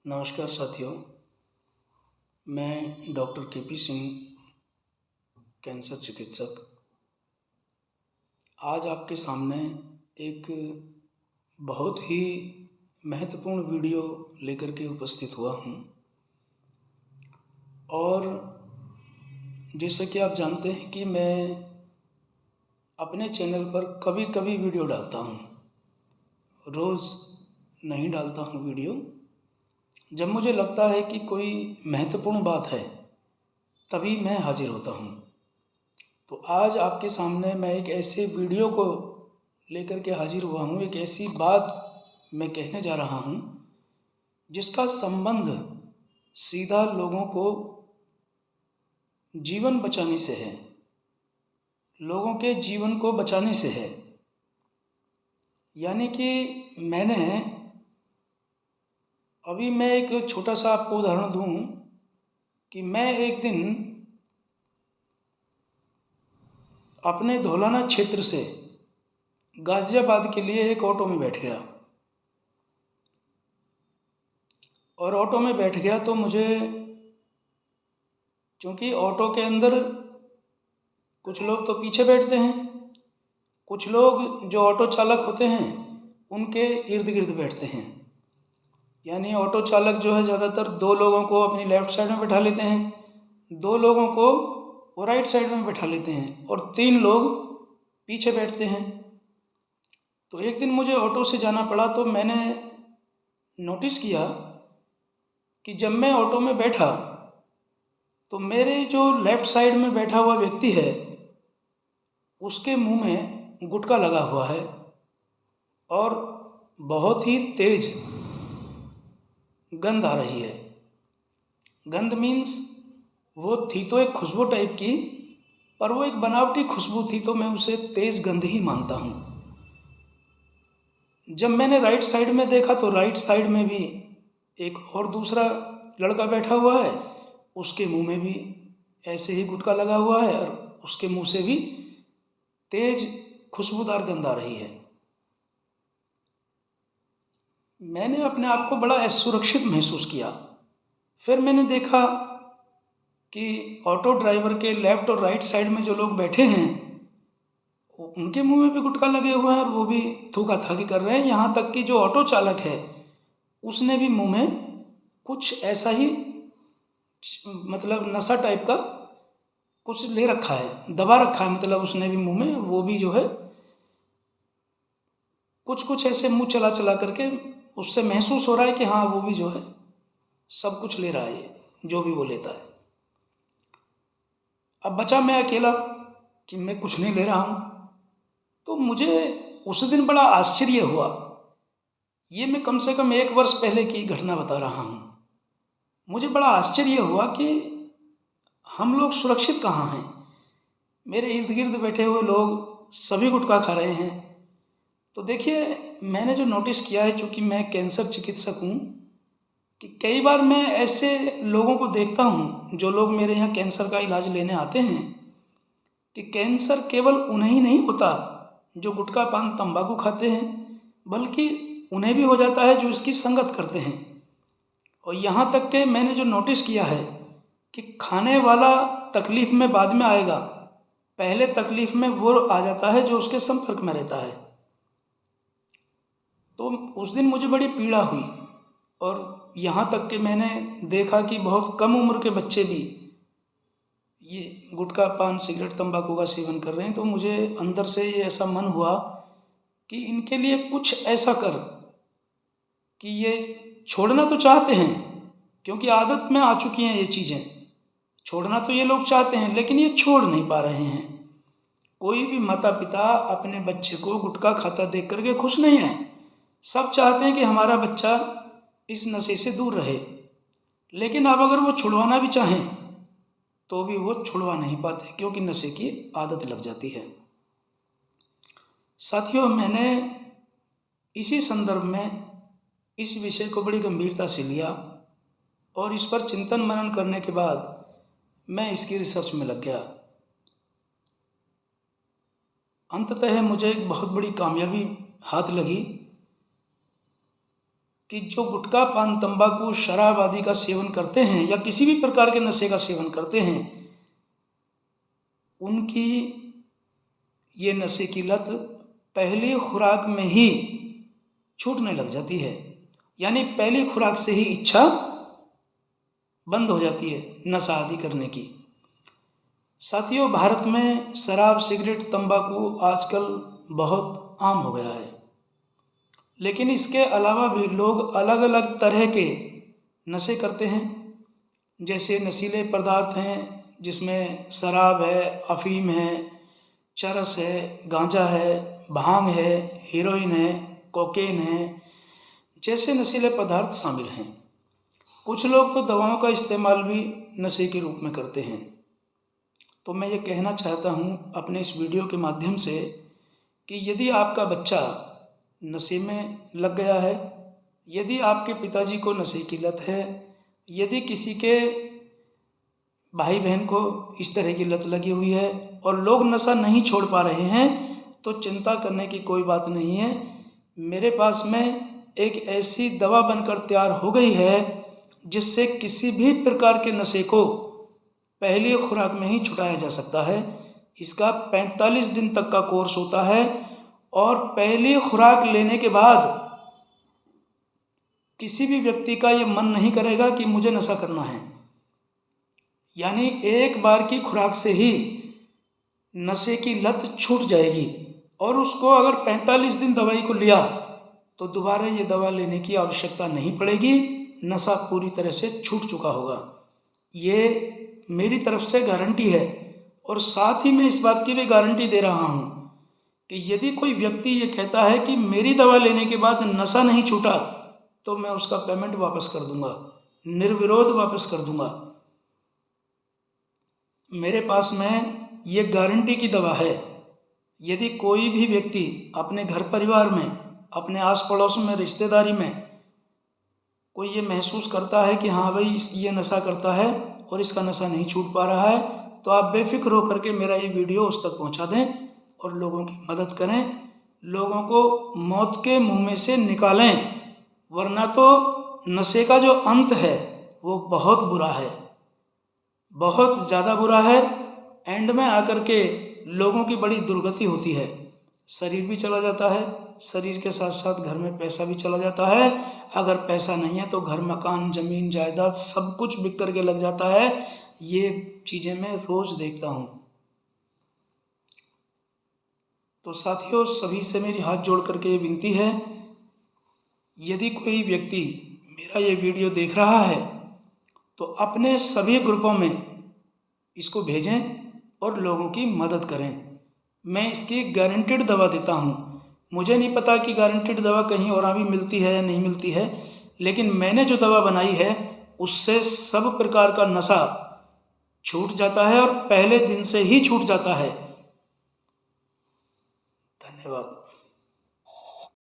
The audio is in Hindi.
नमस्कार साथियों, मैं डॉक्टर के.पी. सिंह, कैंसर चिकित्सक, आज आपके सामने एक बहुत ही महत्वपूर्ण वीडियो लेकर के उपस्थित हुआ हूँ। और जैसे कि आप जानते हैं कि मैं अपने चैनल पर कभी कभी वीडियो डालता हूँ, रोज़ नहीं डालता हूँ वीडियो। जब मुझे लगता है कि कोई महत्वपूर्ण बात है तभी मैं हाजिर होता हूँ। तो आज आपके सामने मैं एक ऐसे वीडियो को लेकर के हाजिर हुआ हूँ, एक ऐसी बात मैं कहने जा रहा हूँ जिसका संबंध सीधा लोगों को जीवन बचाने से है, लोगों के जीवन को बचाने से है। यानी कि मैं एक छोटा सा आपको उदाहरण दूं कि मैं एक दिन अपने धौलाना क्षेत्र से गाज़ियाबाद के लिए एक ऑटो में बैठ गया। और ऑटो में बैठ गया तो मुझे, क्योंकि ऑटो के अंदर कुछ लोग तो पीछे बैठते हैं, कुछ लोग जो ऑटो चालक होते हैं उनके इर्द गिर्द बैठते हैं। यानी ऑटो चालक जो है ज़्यादातर दो लोगों को अपनी लेफ़्ट साइड में बैठा लेते हैं, दो लोगों को वो राइट साइड में बैठा लेते हैं और तीन लोग पीछे बैठते हैं। तो एक दिन मुझे ऑटो से जाना पड़ा तो मैंने नोटिस किया कि जब मैं ऑटो में बैठा तो मेरे जो लेफ़्ट साइड में बैठा हुआ व्यक्ति है उसके मुंह में गुटखा लगा हुआ है और बहुत ही तेज गंध आ रही है। गंध मीन्स वो थी तो एक खुशबू टाइप की, पर वो एक बनावटी खुशबू थी, तो मैं उसे तेज गंध ही मानता हूँ। जब मैंने राइट साइड में देखा तो राइट साइड में भी एक और दूसरा लड़का बैठा हुआ है, उसके मुंह में भी ऐसे ही गुटखा लगा हुआ है और उसके मुंह से भी तेज खुशबूदार गंध आ रही है। मैंने अपने आप को बड़ा असुरक्षित महसूस किया। फिर मैंने देखा कि ऑटो ड्राइवर के लेफ़्ट और राइट साइड में जो लोग बैठे हैं उनके मुंह में भी गुटखा लगे हुए हैं और वो भी थूका थाकी कर रहे हैं। यहाँ तक कि जो ऑटो चालक है उसने भी मुंह में कुछ ऐसा ही, मतलब नशा टाइप का कुछ ले रखा है, दबा रखा है। मतलब उसने भी मुंह में, वो भी जो है कुछ ऐसे मुंह चला चला करके उससे महसूस हो रहा है कि हाँ वो भी जो है सब कुछ ले रहा है, जो भी वो लेता है। अब बचा मैं अकेला कि मैं कुछ नहीं ले रहा हूँ। तो मुझे उस दिन बड़ा आश्चर्य हुआ। ये मैं कम से कम 1 वर्ष पहले की घटना बता रहा हूँ। मुझे बड़ा आश्चर्य हुआ कि हम लोग सुरक्षित कहाँ हैं। मेरे इर्द गिर्द बैठे हुए लोग सभी गुटखा खा रहे हैं। तो देखिए, मैंने जो नोटिस किया है, चूँकि मैं कैंसर चिकित्सक हूँ, कि कई बार मैं ऐसे लोगों को देखता हूँ जो लोग मेरे यहाँ कैंसर का इलाज लेने आते हैं, कि कैंसर केवल उन्हें ही नहीं होता जो गुटखा पान तंबाकू खाते हैं, बल्कि उन्हें भी हो जाता है जो इसकी संगत करते हैं। और यहाँ तक कि मैंने जो नोटिस किया है कि खाने वाला तकलीफ़ में बाद में आएगा, पहले तकलीफ़ में वो आ जाता है जो उसके संपर्क में रहता है। तो उस दिन मुझे बड़ी पीड़ा हुई और यहाँ तक कि मैंने देखा कि बहुत कम उम्र के बच्चे भी ये गुटखा पान सिगरेट तंबाकू का सेवन कर रहे हैं। तो मुझे अंदर से ये ऐसा मन हुआ कि इनके लिए कुछ ऐसा कर कि ये छोड़ना तो चाहते हैं, क्योंकि आदत में आ चुकी हैं ये चीज़ें। छोड़ना तो ये लोग चाहते हैं लेकिन ये छोड़ नहीं पा रहे हैं। कोई भी माता पिता अपने बच्चे को गुटखा खाता देख करके खुश नहीं है। सब चाहते हैं कि हमारा बच्चा इस नशे से दूर रहे, लेकिन अब अगर वो छुड़वाना भी चाहें तो भी वो छुड़वा नहीं पाते, क्योंकि नशे की आदत लग जाती है। साथियों, मैंने इसी संदर्भ में इस विषय को बड़ी गंभीरता से लिया और इस पर चिंतन मनन करने के बाद मैं इसकी रिसर्च में लग गया। अंततः मुझे एक बहुत बड़ी कामयाबी हाथ लगी कि जो गुटखा पान तंबाकू शराब आदि का सेवन करते हैं या किसी भी प्रकार के नशे का सेवन करते हैं, उनकी ये नशे की लत पहली खुराक में ही छूटने लग जाती है। यानी पहली खुराक से ही इच्छा बंद हो जाती है नशा आदि करने की। साथियों, भारत में शराब, सिगरेट, तंबाकू आजकल बहुत आम हो गया है, लेकिन इसके अलावा भी लोग अलग अलग तरह के नशे करते हैं। जैसे नशीले पदार्थ हैं जिसमें शराब है, अफीम है, चरस है, गांजा है, भांग है, हीरोइन है, कोकेन है, जैसे नशीले पदार्थ शामिल हैं। कुछ लोग तो दवाओं का इस्तेमाल भी नशे के रूप में करते हैं। तो मैं ये कहना चाहता हूँ अपने इस वीडियो के माध्यम से कि यदि आपका बच्चा नशे में लग गया है, यदि आपके पिताजी को नशे की लत है, यदि किसी के भाई बहन को इस तरह की लत लगी हुई है और लोग नशा नहीं छोड़ पा रहे हैं, तो चिंता करने की कोई बात नहीं है। मेरे पास में एक ऐसी दवा बनकर तैयार हो गई है जिससे किसी भी प्रकार के नशे को पहली खुराक में ही छुटाया जा सकता है। इसका 45 दिन तक का कोर्स होता है और पहली खुराक लेने के बाद किसी भी व्यक्ति का ये मन नहीं करेगा कि मुझे नशा करना है। यानी एक बार की खुराक से ही नशे की लत छूट जाएगी और उसको अगर 45 दिन दवाई को लिया तो दोबारा ये दवा लेने की आवश्यकता नहीं पड़ेगी। नशा पूरी तरह से छूट चुका होगा। ये मेरी तरफ से गारंटी है। और साथ ही मैं इस बात की भी गारंटी दे रहा हूँ कि यदि कोई व्यक्ति ये कहता है कि मेरी दवा लेने के बाद नशा नहीं छूटा, तो मैं उसका पेमेंट वापस कर दूंगा, निर्विरोध वापस कर दूंगा। मेरे पास में ये गारंटी की दवा है। यदि कोई भी व्यक्ति अपने घर परिवार में, अपने आस पड़ोस में, रिश्तेदारी में कोई ये महसूस करता है कि हाँ भाई ये नशा करता है और इसका नशा नहीं छूट पा रहा है, तो आप बेफिक्र होकर के मेरा ये वीडियो उस तक पहुंचा दें और लोगों की मदद करें, लोगों को मौत के मुंह में से निकालें। वरना तो नशे का जो अंत है वो बहुत बुरा है, बहुत ज़्यादा बुरा है। एंड में आकर के लोगों की बड़ी दुर्गति होती है। शरीर भी चला जाता है, शरीर के साथ साथ घर में पैसा भी चला जाता है। अगर पैसा नहीं है तो घर, मकान, ज़मीन, जायदाद सब कुछ बिक कर के लग जाता है। ये चीज़ें मैं रोज़ देखता हूँ। तो साथियों, सभी से मेरी हाथ जोड़ करके ये विनती है, यदि कोई व्यक्ति मेरा ये वीडियो देख रहा है तो अपने सभी ग्रुपों में इसको भेजें और लोगों की मदद करें। मैं इसकी गारंटेड दवा देता हूँ। मुझे नहीं पता कि गारंटेड दवा कहीं और भी मिलती है या नहीं मिलती है, लेकिन मैंने जो दवा बनाई है उससे सब प्रकार का नशा छूट जाता है और पहले दिन से ही छूट जाता है। धन्यवाद।